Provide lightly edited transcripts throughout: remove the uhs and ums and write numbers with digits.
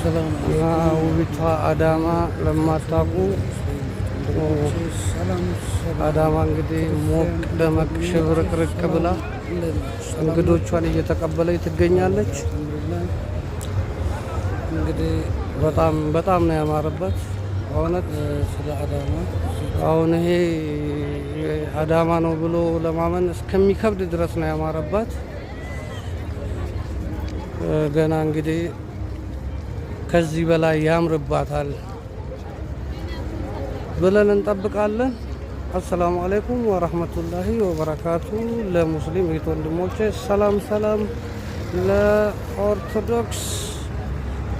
ውቢቷ አዳማ ለማታውቁ አዳማ እንግዲህ ሞቅ ደመቅ ሽብርቅርቅ ብላ እንግዶቿን እየተቀበለች ትገኛለች። እንግዲህ በጣም ነው ያማረበት በእውነት ስለ አዳማ። አሁን ይሄ አዳማ ነው ብሎ ለማመን እስከሚከብድ ድረስ ነው ያማረባት። ገና እንግዲህ ከዚህ በላይ ያምርባታል ብለን እንጠብቃለን። አሰላሙ አለይኩም ወራህመቱላሂ ወበረካቱ። ለሙስሊም እህት ወንድሞቼ ሰላም፣ ለኦርቶዶክስ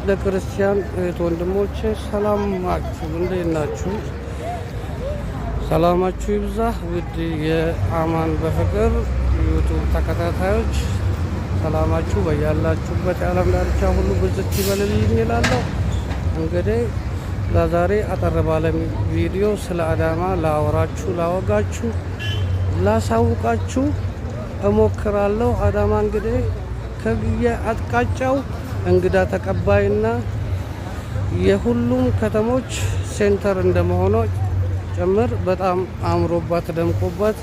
ለክርስቲያን እህት ወንድሞቼ ሰላም ናችሁ? እንዴት ናችሁ? ሰላማችሁ ይብዛ። ውድ የአማን በፍቅር ዩቱብ ተከታታዮች ሰላማችሁ በያላችሁበት የዓለም ዳርቻ ሁሉ ብዝት ይበልልኝ እላለሁ። እንግዲህ ለዛሬ አጠር ባለ ቪዲዮ ስለ አዳማ ላወራችሁ፣ ላወጋችሁ፣ ላሳውቃችሁ እሞክራለሁ። አዳማ እንግዲህ ከየአቅጣጫው እንግዳ ተቀባይና የሁሉም ከተሞች ሴንተር እንደመሆኗ ጭምር በጣም አምሮባት ደምቆባት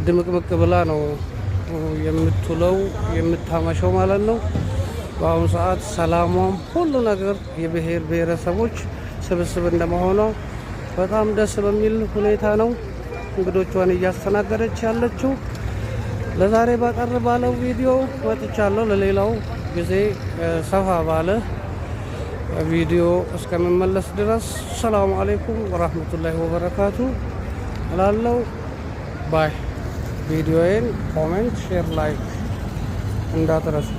ድምቅምቅ ብላ ነው የምትውለው የምታመሸው ማለት ነው። በአሁኑ ሰዓት ሰላሟም ሁሉ ነገር የብሔር ብሔረሰቦች ስብስብ እንደመሆኗ በጣም ደስ በሚል ሁኔታ ነው እንግዶቿን እያስተናገደች ያለችው። ለዛሬ ባቀር ባለው ቪዲዮ ወጥቻለሁ። ለሌላው ጊዜ ሰፋ ባለ ቪዲዮ እስከምመለስ ድረስ ሰላሙ አለይኩም ወራህመቱላሂ ወበረካቱ እላለሁ። ባይ። ቪዲዮዬን ኮሜንት፣ ሼር፣ ላይክ እንዳትረሱ።